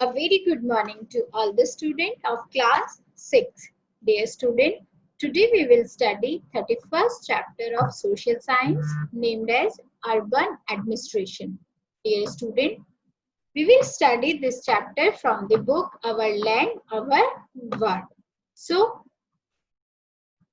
A very good morning to all the students of class 6. Dear student, today we will study 31st chapter of social science named as urban administration. Dear student, we will study this chapter from the book Our Land, Our World. So,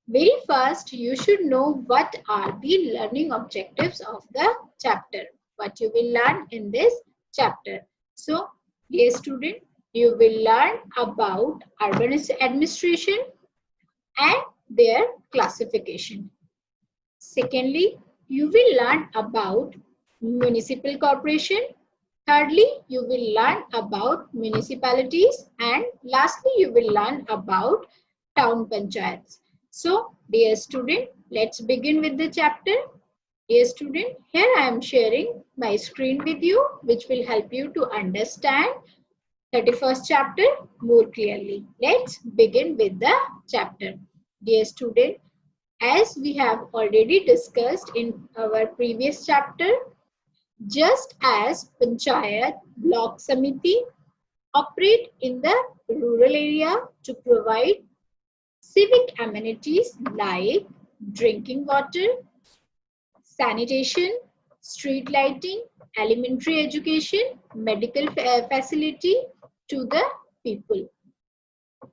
very first you should know what are the learning objectives of the chapter. What you will learn in this chapter. So, dear student, you will learn about urban administration and their classification. Secondly, you will learn about municipal corporation. Thirdly, you will learn about municipalities. And lastly, you will learn about town panchayats. So, dear student, let's begin with the chapter. Dear student, here I am sharing my screen with you, which will help you to understand 31st chapter more clearly. Let's begin with the chapter. Dear student, as we have already discussed in our previous chapter, just as Panchayat Block Samiti operate in the rural area to provide civic amenities like drinking water, sanitation, street lighting, elementary education, medical facility to the people.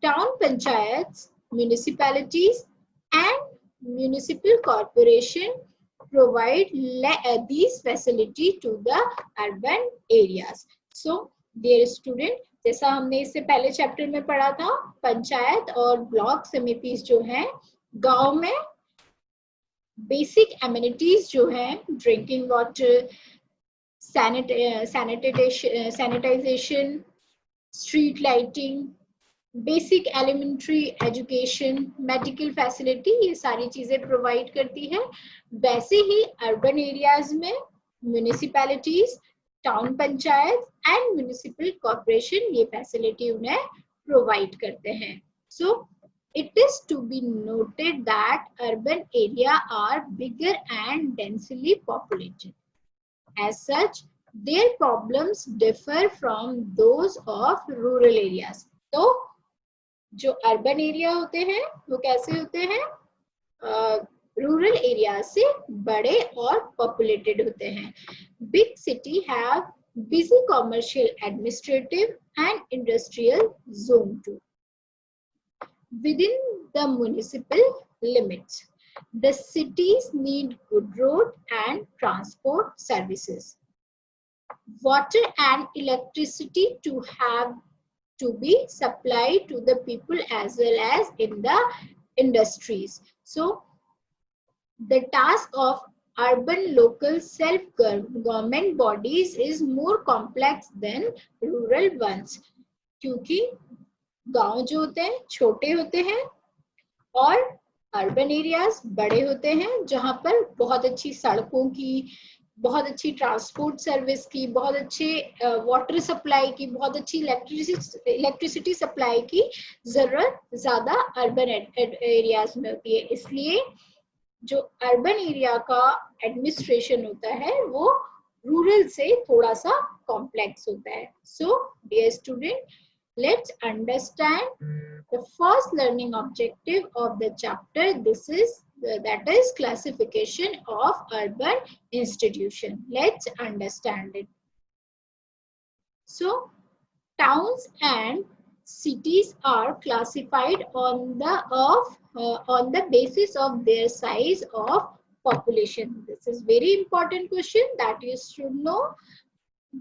Town panchayats, municipalities, and municipal corporation provide these facility to the urban areas. So, dear student, जैसा हमने इससे पहले chapter में पढ़ा था, पंचायत और block समितिज जो हैं गांव में बेसिक एमिनिटीज जो हैं drinking water, sanitization, street lighting, basic elementary education, medical facility, ये सारी चीजें प्रोवाइड करती है. वैसे ही अर्बन एरियाज में municipalities, town panchayat and municipal corporation ये फैसिलिटी उन्हें प्रोवाइड करते हैं. सो it is to be noted that urban areas are bigger and densely populated. As such, their problems differ from those of rural areas. तो जो urban area होते हैं वो कैसे होते हैं? रूरल एरिया से बड़े और पॉपुलेटेड होते हैं. Big city have busy commercial, administrative and industrial zone too. Within the municipal limits, the cities need good road and transport services. Water and electricity to be supplied to the people as well as in the industries. So, the task of urban local self-government bodies is more complex than rural ones. क्योंकि गांव जो होते हैं छोटे होते हैं और urban areas बड़े होते हैं जहां पर बहुत अच्छी सड़कों की, बहुत अच्छी ट्रांसपोर्ट सर्विस की, बहुत अच्छे वाटर सप्लाई की, बहुत अच्छी इलेक्ट्रिसिटी सप्लाई की जरूरत ज्यादा अर्बन एरियाज में होती है. इसलिए जो अर्बन एरिया का एडमिनिस्ट्रेशन होता है वो रूरल से थोड़ा सा कॉम्प्लेक्स होता है. So dear student, let's understand the first learning objective of the chapter. That is classification of urban institution. Let's understand it. So, towns and cities are classified on the basis of their size of population. This is very important question that you should know,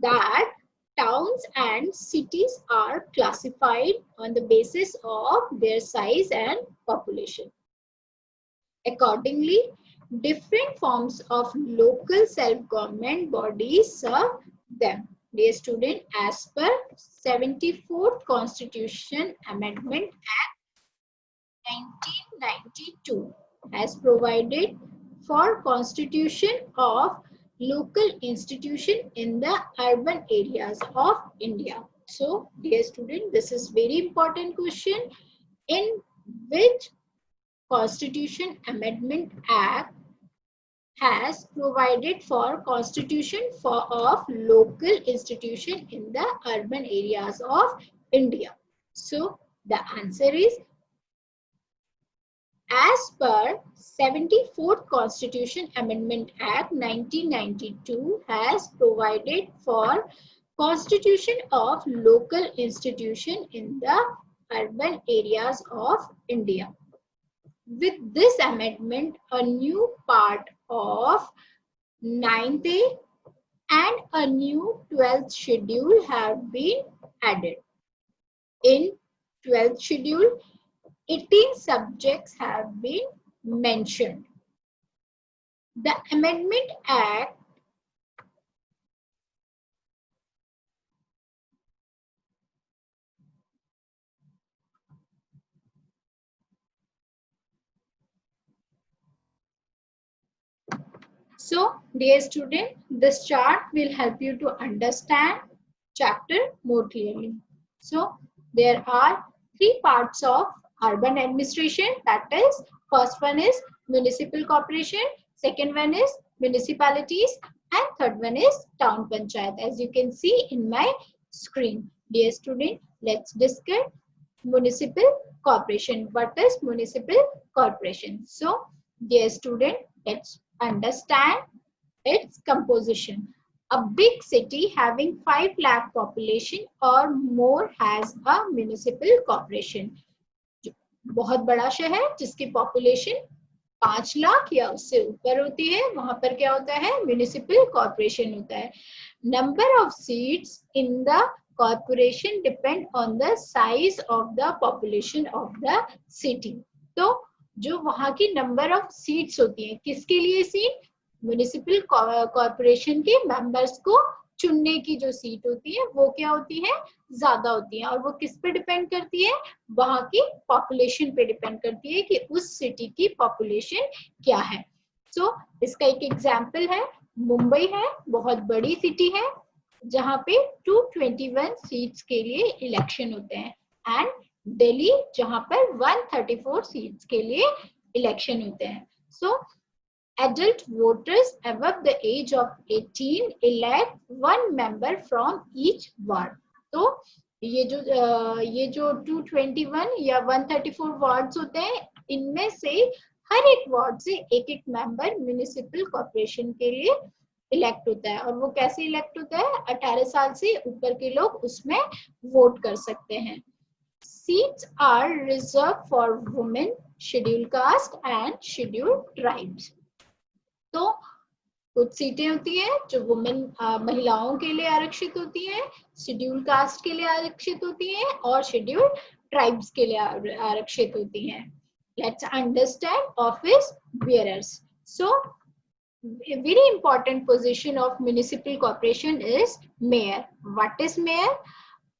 that towns and cities are classified on the basis of their size and population. Accordingly, different forms of local self-government bodies serve them. Dear student, as per 74th Constitution Amendment Act 1992 has provided for constitution of local institution in the urban areas of India. So, dear student, this is very important question. In which Constitution Amendment Act has provided for constitution of local institution in the urban areas of India. So the answer is, as per 74th Constitution Amendment Act 1992 has provided for constitution of local institution in the urban areas of India. With this amendment, a new part of 9th A and a new 12th schedule have been added. In 12th schedule, 18 subjects have been mentioned. The Amendment Act So, dear student, this chart will help you to understand chapter more clearly. So, there are three parts of urban administration. That is, first one is municipal corporation, second one is municipalities, and third one is town panchayat. As you can see in my screen. Dear student, let's discuss municipal corporation. What is municipal corporation? So, dear student, let's understand its composition. A big city having 5 lakh population or more has a municipal corporation. बहुत बड़ा शहर जिसकी population 5 lakh या उससे ऊपर होती है, वहां पर क्या होता है? म्युनिसिपल कॉर्पोरेशन होता है. Number of seats in the corporation depend on the size of the population of the city. तो जो वहां की नंबर ऑफ सीट्स होती है, किसके लिए सीट? म्युनिसिपल कॉर्पोरेशन के मेंबर्स को चुनने की जो सीट होती है वो क्या होती है? ज्यादा होती है. और वो किस पे डिपेंड करती है? वहां की पॉपुलेशन पे डिपेंड करती है कि उस सिटी की पॉपुलेशन क्या है. सो इसका एक एग्जांपल है मुंबई है, बहुत बड़ी सिटी है जहां पे 221 सीट्स के लिए इलेक्शन होते हैं. एंड दिल्ली जहां पर 134 सीट्स के लिए इलेक्शन होते हैं. सो adult voters above the age of 18 elect one member from each ward. तो ये जो 221 या 134 वार्ड्स होते हैं, इनमें से हर एक वार्ड से एक एक मेंबर म्युनिसिपल कॉर्पोरेशन के लिए इलेक्ट होता है. और वो कैसे इलेक्ट होता है? 18 साल से ऊपर के लोग उसमें वोट कर सकते हैं. Seats are reserved for women, scheduled caste and scheduled tribes. तो कुछ सीटें होती हैं जो वुमेन महिलाओं के लिए आरक्षित होती हैं, शेड्यूल कास्ट के लिए आरक्षित होती हैं और शेड्यूल ट्राइब्स के लिए आरक्षित होती हैं. Let's understand office bearers. So a very important position of municipal corporation is mayor. What is mayor?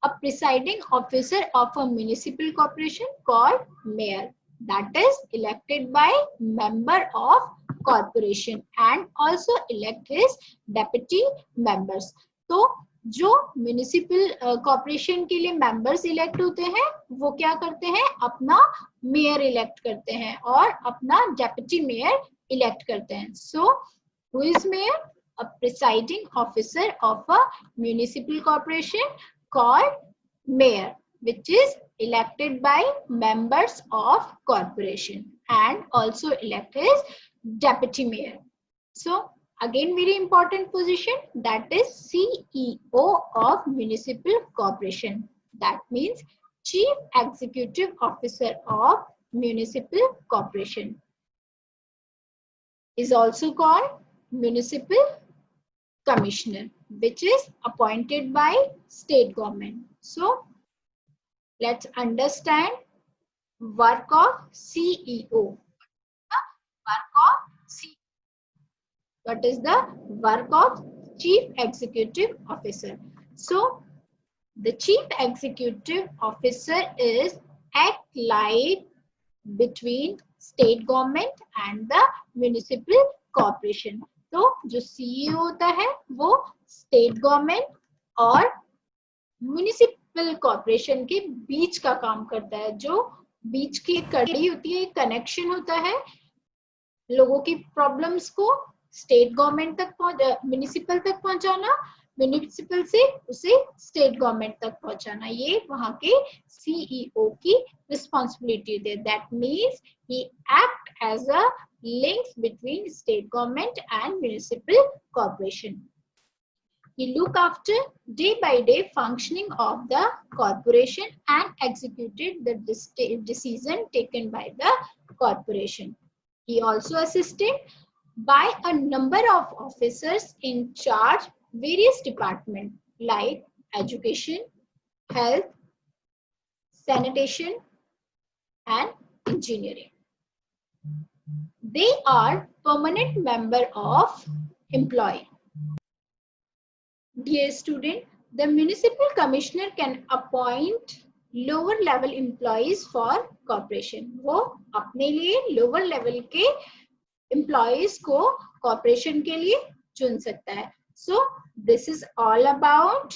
A presiding officer of a municipal corporation called mayor, that is elected by member of corporation and also elect his deputy members. तो जो municipal corporation के लिए members elect होते हैं वो क्या करते हैं? अपना मेयर इलेक्ट करते हैं और अपना डेप्यूटी मेयर इलेक्ट करते हैं. So who is mayor? A presiding officer of a municipal corporation called mayor, which is elected by members of corporation and also elect his deputy mayor. So again very important position, that is CEO of municipal corporation. That means chief executive officer of municipal corporation is also called municipal commissioner, which is appointed by state government. So let's understand work of CEO. Work of CEO. What is the work of chief executive officer? So the chief executive officer is act like between state government and the municipal corporation. तो जो CEO होता है वो state government और municipal corporation के बीच का काम करता है. जो बीच की कड़ी होती है, कनेक्शन होता है लोगों की प्रॉब्लम्स को स्टेट गवर्नमेंट तक म्युनिसिपल तक पहुंचाना, म्युनिसिपल से उसे स्टेट गवर्नमेंट तक पहुंचाना, ये वहां के सीईओ की रिस्पॉन्सिबिलिटी है. That means he act as a link between state government and municipal corporation. He look after day by day functioning of the corporation and executed the decision taken by the corporation. He also assisted by a number of officers in charge various departments like education, health, sanitation, and engineering. They are permanent member of employee. Dear student, the municipal commissioner can appoint lower level employees for corporation. वो अपने लिए lower level के employees को corporation के लिए चुन सकता है. So this is all about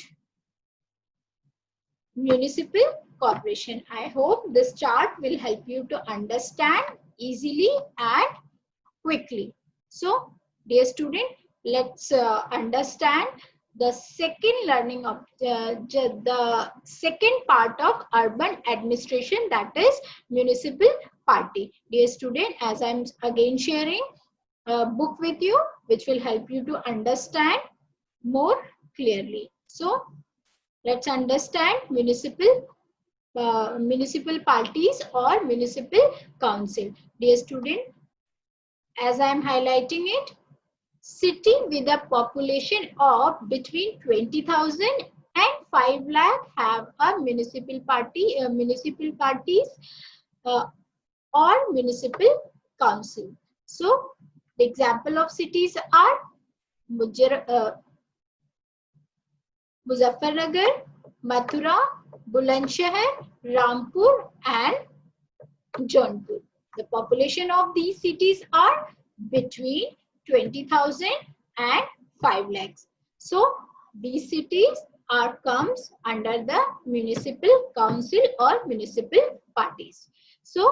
municipal corporation. I hope this chart will help you to understand easily and quickly. So dear student, let's understand the second learning of the second part of urban administration, that is municipal party. Dear student, as I'm again sharing a book with you which will help you to understand more clearly. So let's understand municipal parties or municipal council. Dear student, as I am highlighting it, city with a population of between 20,000 and 5 lakh have a municipal parties or municipal council. So the example of cities are Muzaffarnagar, Mathura, Bulandshahr, Rampur and Jaunpur. The population of these cities are between 20,000 and 5 lakhs. So these cities comes under the municipal council or municipal parties. So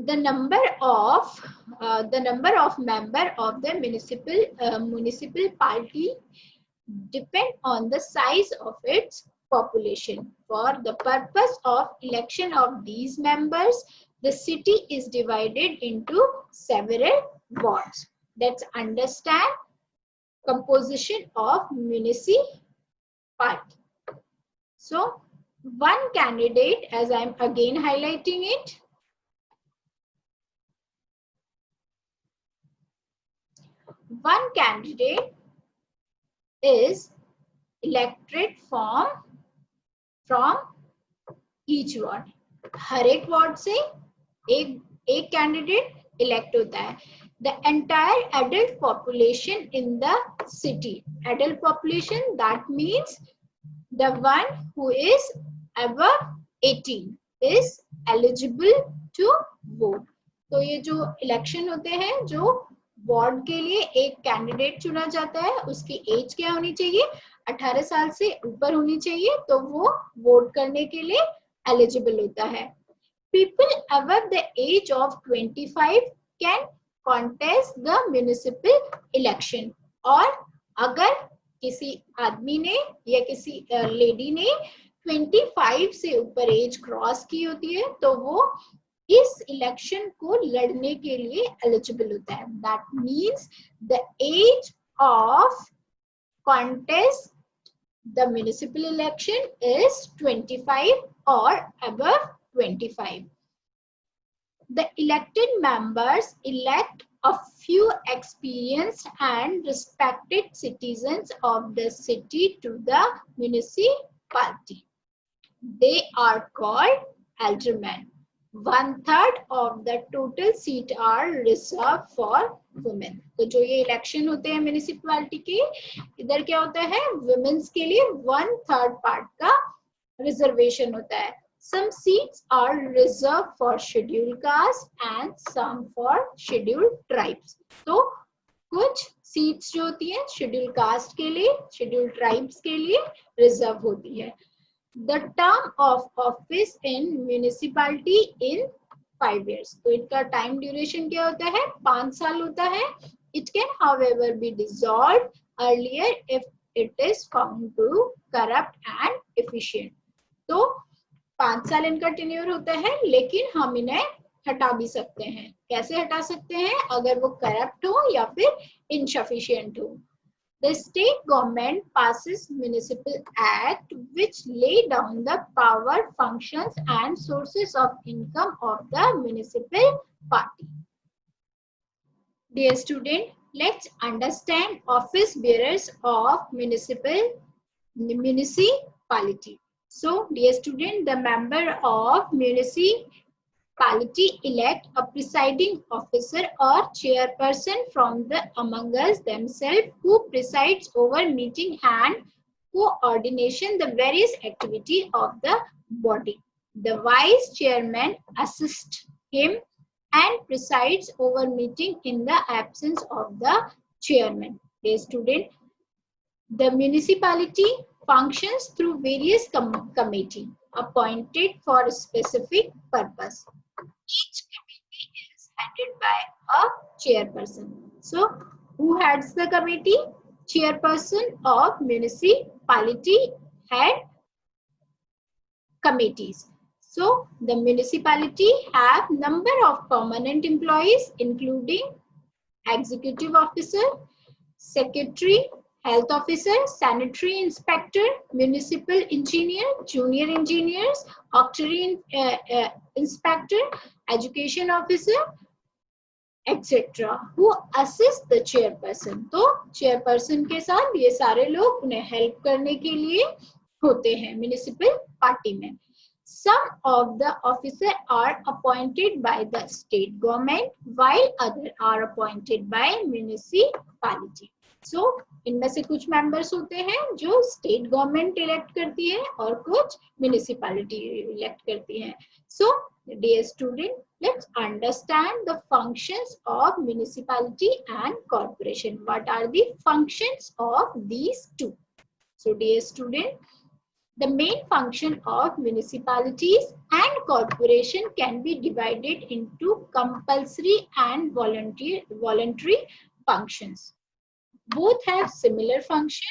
the number of member of the municipal party depend on the size of its population. For the purpose of election of these members, the city is divided into several wards. Let's understand composition of municipality. So one candidate, as I'm again highlighting it, one candidate is elected from each ward. हर एक ward से एक candidate elect होता है. The entire adult population in the city, adult population, that means the one who is above 18 is eligible to vote. तो ये जो election होते हैं, जो वार्ड के लिए एक कैंडिडेट चुना जाता है, उसकी एज क्या होनी चाहिए? 18 साल से ऊपर होनी चाहिए, तो वो वोट करने के लिए एलिजिबल होता है. People above the age of 25 can contest the municipal election. और अगर किसी आदमी ने या किसी लेडी ने 25 से ऊपर एज क्रॉस की होती है, तो वो इस इलेक्शन को लड़ने के लिए एलिजिबल होता है. That means the age of contest the municipal election is 25 or above 25. The elected members elect a few experienced and respected citizens of the city to the municipality. They are called aldermen. 1/3 of the total seat are reserved for women. तो जो ये election होते हैं municipality के, इधर क्या होता है? वुमेन्स के लिए 1/3 पार्ट का रिजर्वेशन होता है. Some seats are reserved for scheduled caste and some for scheduled tribes. तो कुछ सीट्स जो होती हैं शेड्यूल कास्ट के लिए, शेड्यूल ट्राइब्स के लिए रिजर्व होती है. The term of office in municipality in 5 years. तो इनका टाइम ड्यूरेशन क्या होता है? 5 साल होता है. It can, however, be dissolved earlier if it is found to corrupt and efficient. तो 5 साल इनका टेन्योर होता है, लेकिन हम इन्हें हटा भी सकते हैं. कैसे हटा सकते हैं? अगर वो करप्ट हो या फिर इनसफिशिएंट हो. The state government passes municipal act which lay down the power, functions and sources of income of the municipal party. Dear student, let's understand office bearers of municipality. So, dear student, the member of municipality elect a presiding officer or chairperson from the among us themselves, who presides over meeting and coordination the various activity of the body. The vice chairman assists him and presides over meeting in the absence of the chairman. Dear student, the municipality functions through various committees appointed for a specific purpose. Each committee is headed by a chairperson. So, who heads the committee? Chairperson of municipality head committees. So, the municipality have number of permanent employees, including executive officer, secretary, health officer, sanitary inspector, municipal engineer, junior engineers, auxiliary inspector, education officer, etc. who assist the chairperson. तो chairperson के साथ ये सारे लोग उन्हें help करने के लिए होते हैं municipal party में. Some of the officers are appointed by the state government, while others are appointed by municipality. So, इनमें से कुछ members होते हैं जो state government elect करती है और कुछ municipality elect करती है. So, dear student, let's understand the functions of municipality and corporation. What are the functions of these two? So, dear student, the main function of municipalities and corporation can be divided into compulsory and voluntary functions. Both have similar function.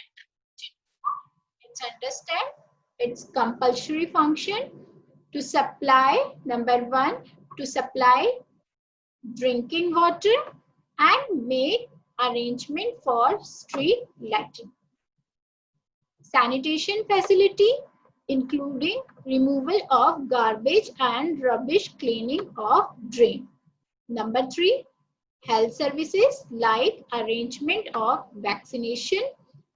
Let's understand its compulsory function to supply, number 1, to supply drinking water and make arrangement for street lighting. Sanitation facility, including removal of garbage and rubbish, cleaning of drain. Number 3, health services like arrangement of vaccination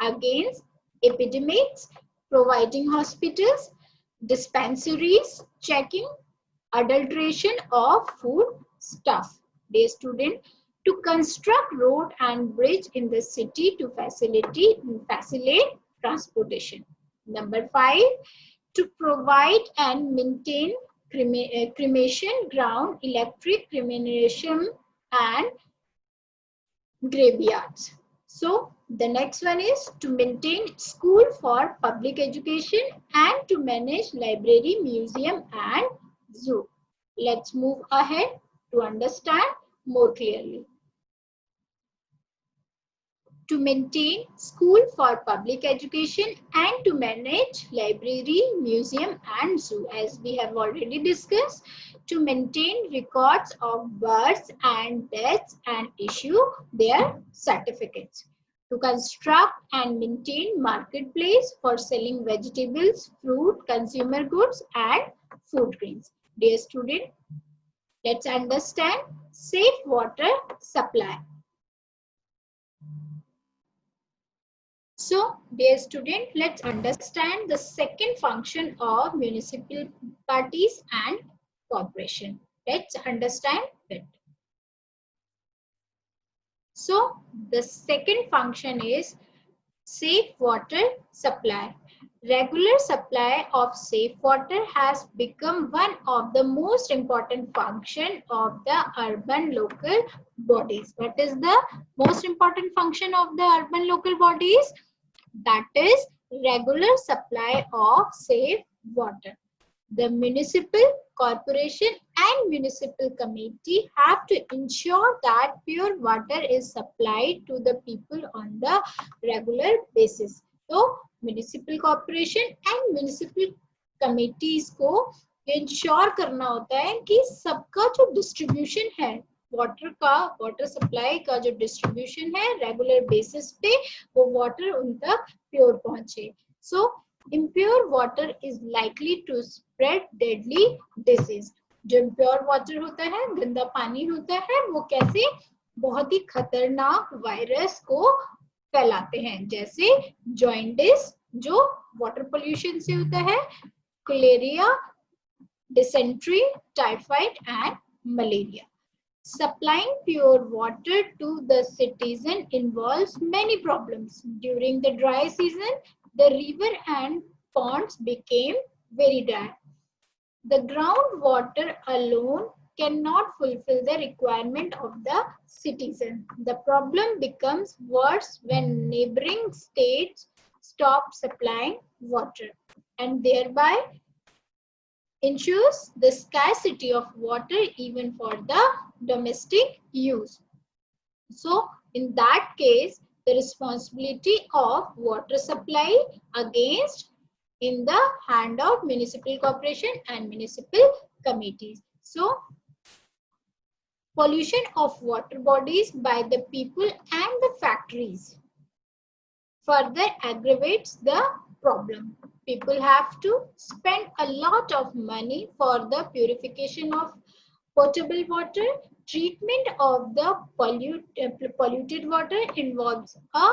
against epidemics, providing hospitals, dispensaries, checking adulteration of food stuff. Dear student, to construct road and bridge in the city to facilitate transportation. Number 5, to provide and maintain cremation ground, electric cremation and graveyards. So the next one is to maintain school for public education and to manage library, museum and zoo. Let's move ahead to understand more clearly. To maintain school for public education and to manage library, museum and zoo, as we have already discussed. To maintain records of births and deaths and issue their certificates. To construct and maintain marketplace for selling vegetables, fruit, consumer goods and food grains. Dear student, let's understand safe water supply. So, dear student, let's understand the second function of municipal parties and corporation. Let's understand it. So, the second function is safe water supply. Regular supply of safe water has become one of the most important function of the urban local bodies. What is the most important function of the urban local bodies? That is regular supply of safe water. The municipal corporation and municipal committee have to ensure that pure water is supplied to the people on the regular basis. तो municipal corporation and municipal committees को ensure करना होता है कि सबका जो distribution है water supply का जो डिस्ट्रीब्यूशन है रेगुलर बेसिस पे वो वाटर उन तक प्योर पहुंचे. सो impure water is likely to spread deadly disease. जो impure water होता है, गंदा पानी होता है, वो कैसे बहुत ही खतरनाक वायरस को फैलाते हैं, जैसे जॉइंटिस जो वाटर पोल्यूशन से होता है, कलेरिया, dysentery, typhoid and malaria. Supplying pure water to the citizen involves many problems. During the dry season, the river and ponds became very dry. The groundwater alone cannot fulfill the requirement of the citizen. The problem becomes worse when neighboring states stop supplying water and thereby ensures the scarcity of water even for the domestic use. So in that case, the responsibility of water supply against in the hand of municipal corporation and municipal committees. So pollution of water bodies by the people and the factories further aggravates the problem. People have to spend a lot of money for the purification of potable water. Treatment of the polluted water involves a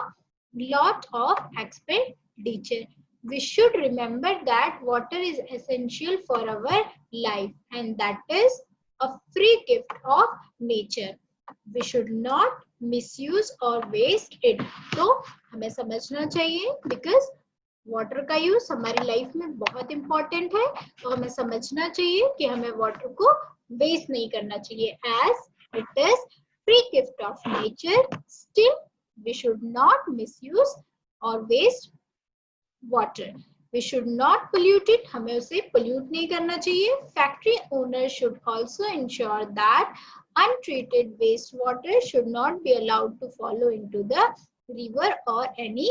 lot of expenditure. We should remember that water is essential for our life and that is a free gift of nature. We should not misuse or waste it. तो हमें समझना चाहिए because water का use हमारी life में बहुत important है, तो हमें समझना चाहिए कि हमें वाटर को वेस्ट नहीं करना चाहिए. As it is free gift of nature, still we should not misuse और waste water. We should not pollute it, हमें उसे पोल्यूट नहीं करना चाहिए. Factory owner should also ensure that untreated wastewater should not be allowed to follow into the river or any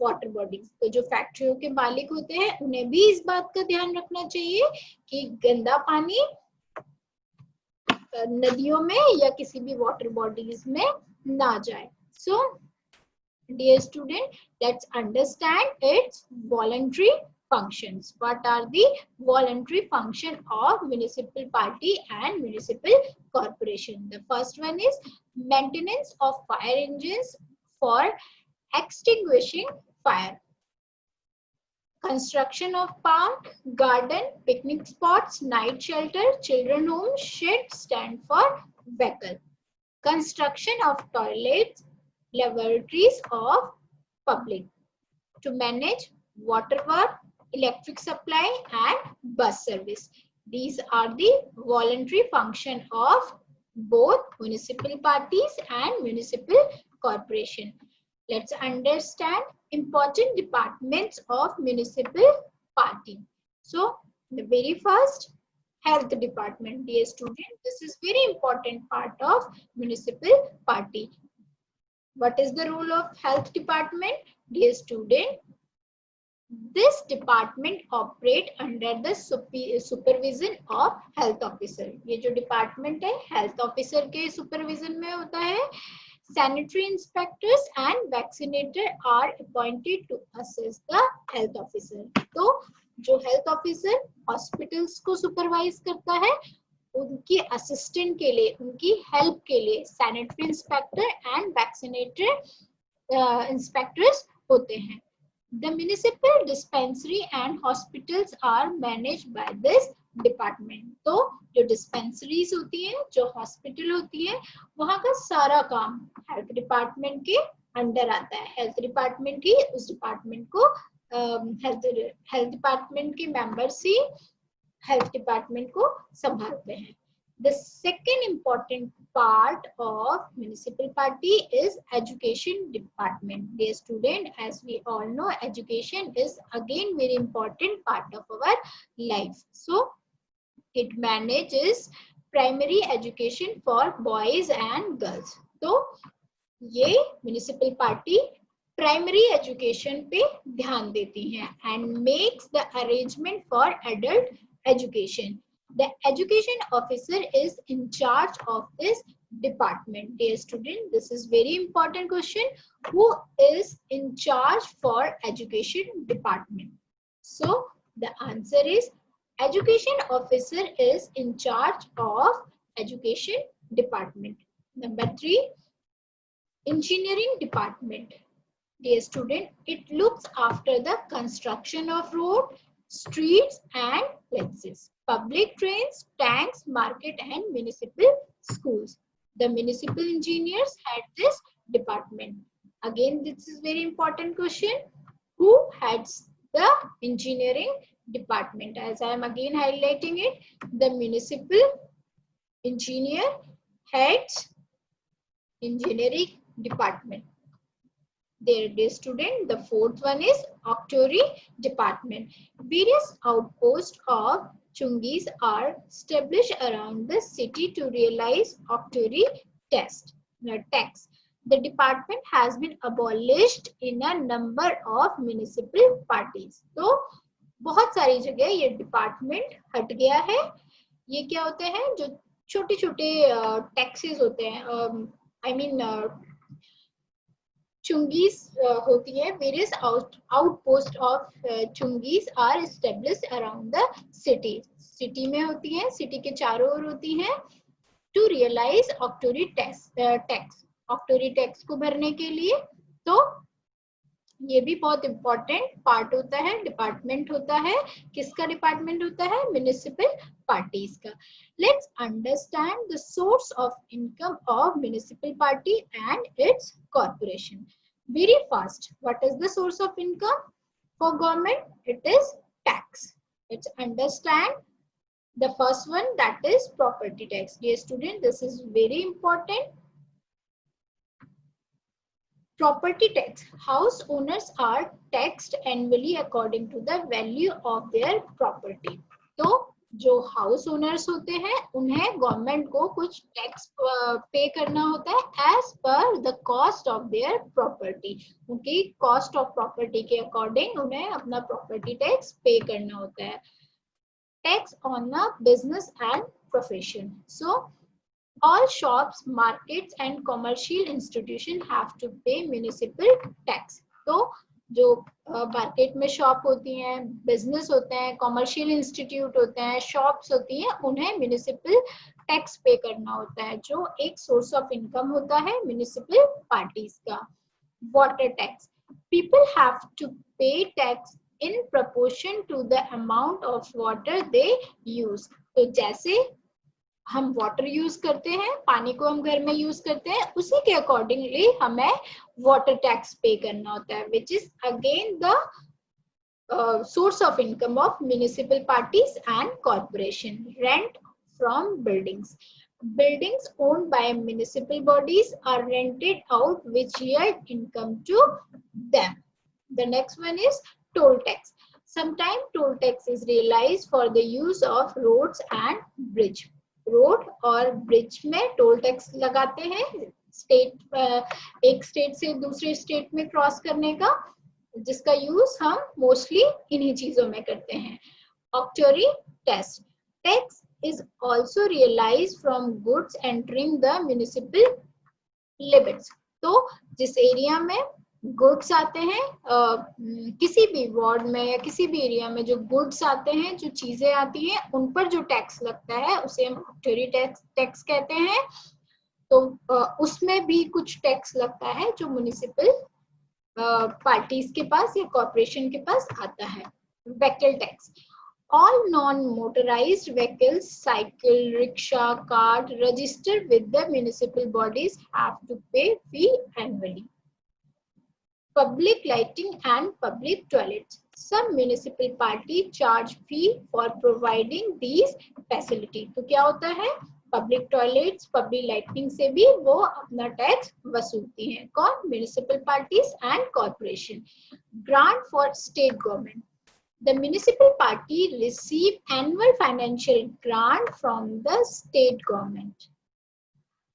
water bodies. तो जो फैक्ट्रियों के मालिक होते हैं उन्हें भी इस बात का ध्यान रखना चाहिए कि गंदा पानी नदियों में या किसी भी वाटर बॉडीज में ना जाए. So dear student, let's understand its voluntary functions. What are the voluntary function of municipal party and municipal corporation? The first one is maintenance of fire engines for extinguishing fire. Construction of park, garden, picnic spots, night shelter, children home, shed, stand for vehicle. Construction of toilets, laboratories of public. To manage water work, electric supply and bus service. These are the voluntary function of both municipal parties and municipal corporation. Let's understand important departments of municipal party. So the very first, health department. Dear student, this is very important part of municipal party. What is the role of health department? Dear student, this department operate under the supervision of health officer. ये जो department है health officer के supervision में होता है. Sanitary inspectors and vaccinator are appointed to assist the health officer. तो जो health officer hospitals को supervise करता है, उनकी assistant के लिए, उनकी help के लिए sanitary inspector and vaccinator inspectors होते हैं. The municipal dispensary and hospitals are managed by this department. तो जो dispensaries होती हैं, जो hospital होती है, वहाँ का सारा काम health department के under आता है. Health department की उस department को health department के members ही health department को संभालते हैं. The second important part of municipal party is education department. Dear student, as we all know, education is again very important part of our life. So it manages primary education for boys and girls. तो ये municipal party primary education पे ध्यान देती हैं and makes the arrangement for adult education. The education officer is in charge of this department. Dear student, this is very important question. Who is in charge for education department? So the answer is education officer is in charge of education department. Number 3, engineering department. Dear student, it looks after the construction of road, streets and places, public trains, tanks, market and municipal schools. The municipal engineers head this department. Again, this is very important question. Who heads the engineering department? As I am again highlighting it, the municipal engineer heads engineering department. Dear student, the fourth one is auctioneering department. Various outposts of Chungis are established around the city to realize auctioneering tax. The department has been abolished in a number of municipal parties. तो बहुत सारी जगह ये department हट गया है. ये क्या होते हैं, जो छोटे छोटे टैक्सेस होते हैं, I mean chungis होती है. Various outposts of chungis are established around the city. City में होती है, city के चारों ओर होती है. To realize auctioneering tax, auctioneering tax को भरने के लिए. तो ये भी बहुत इंपॉर्टेंट पार्ट होता है, डिपार्टमेंट होता है. किसका डिपार्टमेंट होता है? म्युनिसिपल पार्टीज का. Let's understand the source of income of municipal party and it's corporation very fast. What is the source of income for government? It is tax. Let's understand the first one, that is property tax. Dear student, this is very important. Property tax. House owners are taxed annually according to the value of their property. तो जो house owners होते हैं उन्हें government को कुछ tax पे करना होता है as per the cost of their property. उनकी कॉस्ट ऑफ प्रॉपर्टी के अकॉर्डिंग उन्हें अपना प्रॉपर्टी टैक्स पे करना होता है. Tax on a business and profession. So all shops, markets and commercial institutions have to pay municipal tax. तो जो मार्केट में शॉप होती हैं, बिजनेस होते हैं, कॉमर्शियल इंस्टीट्यूट होते हैं, शॉप्स होती हैं, उन्हें म्युनिसिपल टैक्स पे करना होता है, जो एक सोर्स ऑफ इनकम होता है म्युनिसिपल पार्टीज का. Water tax. People have to pay tax in proportion to the amount of water they use. तो जैसे हम वाटर यूज करते हैं, पानी को हम घर में यूज करते हैं, उसी के अकॉर्डिंगली हमें वाटर टैक्स पे करना होता है, which is again the source of income of municipal parties and corporation. Rent from buildings. Buildings owned by municipal bodies are rented out, which yield income to them. The next one is toll tax. Sometimes toll tax is realized for the use of roads and bridge. Road और bridge में toll tax लगाते हैं एक state से दूसरे state में cross करने का, जिसका यूज हम मोस्टली इन्हीं चीजों में करते हैं. ऑक्चरी tax is also realized from goods entering the municipal limits. तो जिस एरिया में गुड्स आते हैं, किसी भी वार्ड में या किसी भी एरिया में जो गुड्स आते हैं, जो चीजें आती हैं, उन पर जो टैक्स लगता है उसे हम ऑक्चरी टैक्स कहते हैं. तो उसमें भी कुछ टैक्स लगता है जो म्युनिसिपल पार्टीज के पास या कॉर्पोरेशन के पास आता है. Vehicle tax. All non-motorized vehicles, cycle, rickshaw, cart, registered with the municipal bodies have to pay fee annually. Public lighting and public toilets. Some municipal party charge fee for providing these facilities. तो क्या होता है, public toilets, public lighting से भी वो अपना tax वसूलती हैं। कौन? Municipal parties and corporation. Grant for state government. The municipal party receive annual financial grant from the state government.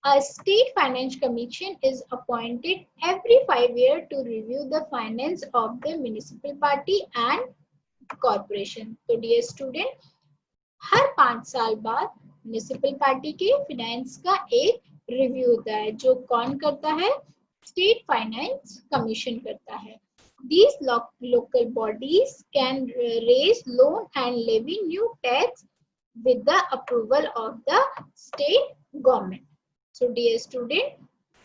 A state finance commission is appointed every 5 years to review the finance of the municipal party and corporation. तो dear student, हर 5 साल बाद municipal party के finance का एक review होता है, जो कौन करता है? स्टेट फाइनेंस कमीशन करता है। These local bodies can raise loan and levy new tax with the approval of the state government. So dear student,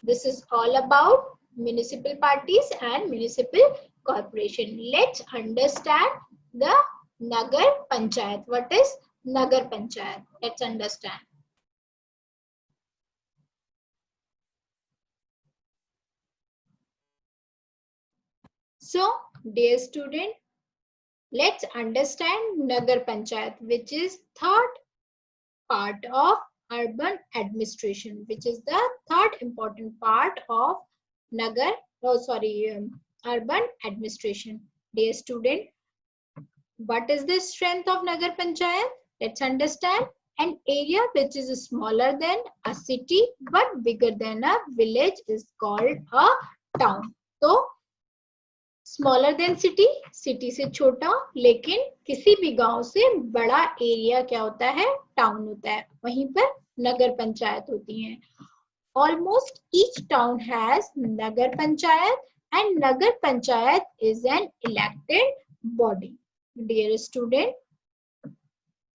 this is all about municipal parties and municipal corporation. Let's understand the Nagar Panchayat. What is Nagar Panchayat? Let's understand. So, dear student, let's understand Nagar Panchayat, which is third part of urban administration, which is the third important part of urban administration. Dear student, what is the strength of Nagar Panchayat? Let's understand. An area which is smaller than a city but bigger than a village is called a town. तो smaller than city, city से छोटा लेकिन किसी भी गांव से बड़ा area क्या होता है? टाउन होता है। वहीं पर नगर पंचायत होती हैं। Almost each town has nagar panchayat and nagar panchayat is an elected body. Dear student,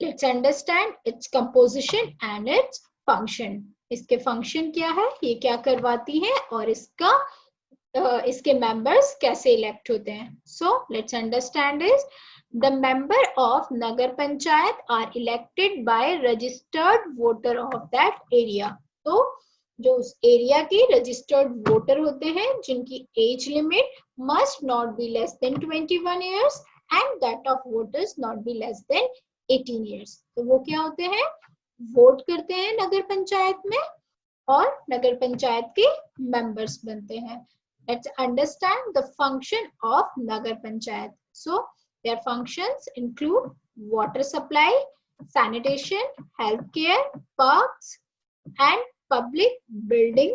let's understand its composition and its function. इसके फंक्शन क्या है, ये क्या करवाती है और इसके मेंबर्स कैसे इलेक्ट होते हैं. So let's understand is the member of nagar panchayat are elected by registered voter of that area. तो जो उस एरिया के रजिस्टर्ड वोटर होते हैं जिनकी age limit must not be less than 21 years and that of voters not be less than 18 years. तो वो क्या होते हैं? वोट करते हैं नगर पंचायत में और नगर पंचायत के मेंबर्स बनते हैं. Let's understand the function of Nagar Panchayat. So, their functions include water supply, sanitation, healthcare, parks, and public building,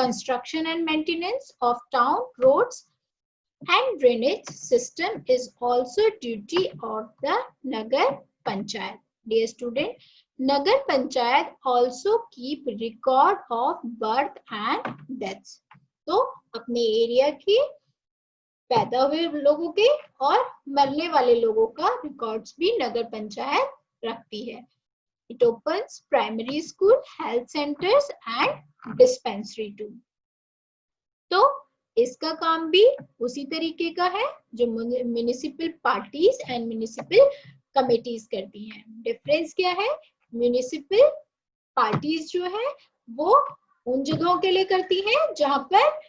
construction and maintenance of town roads, and drainage system is also duty of the Nagar Panchayat. Dear student, Nagar Panchayat also keep record of birth and deaths. तो अपने area के पैदा हुए लोगों के और मरने वाले लोगों का रिकॉर्ड्स भी नगर पंचायत रखती है. It opens primary school, health centres and dispensary too. तो इसका काम भी उसी तरीके का है जो municipal parties and municipal committees करती हैं. डिफरेंस क्या है? म्युनिसिपल पार्टीज जो है वो उन जगहों के लिए करती हैं जहां पर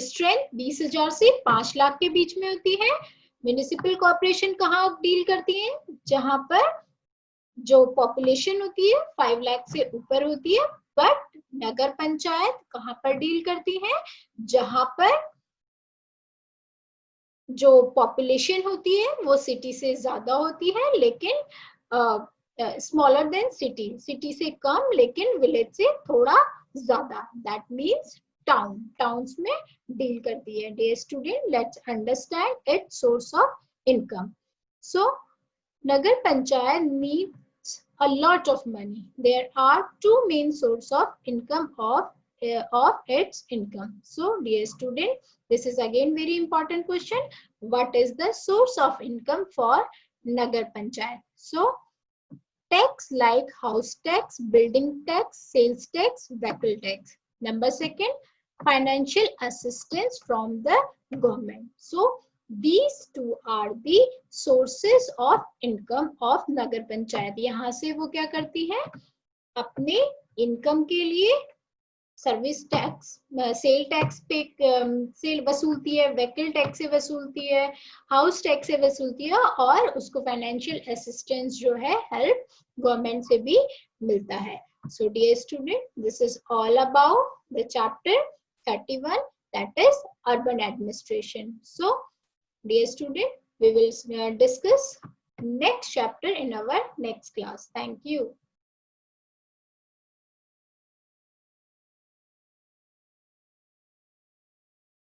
स्ट्रेंथ 20,000 से 5 लाख के बीच में होती है. म्युनिसिपल कॉर्पोरेशन कहाँ डील करती हैं? जहां पर जो पॉपुलेशन होती है 5 लाख से ऊपर होती है. बट नगर पंचायत कहाँ पर डील करती है? जहां पर जो पॉपुलेशन होती है वो सिटी से ज्यादा होती है लेकिन स्मॉलर देन सिटी, सिटी से कम लेकिन विलेज से थोड़ा ज्यादा. दैट मीन्स टाउन, टाउन्स में डील करती है. Dear student, let's understand its source of income. So nagar panchayat needs a lot of money. There are 2 main source of income of its income. So dear student, this is again very important question. What is the source of income for Nagar Panchayat? So tax like house tax, building tax, sales tax, vehicle tax. Number second, financial assistance from the government. So these two are the sources of income of Nagar Panchayat. यहाँ से वो क्या करती है? अपने income के लिए service tax, sale tax पे सेल वसूलती है, व्हीकल टैक्स से वसूलती है, हाउस टैक्स से वसूलती है और उसको फाइनेंशियल असिस्टेंस जो है हेल्प गवर्नमेंट से भी मिलता है. So dear student, this is all about the chapter 31, that is urban administration. So dear student, we will discuss next chapter in our next class. Thank you.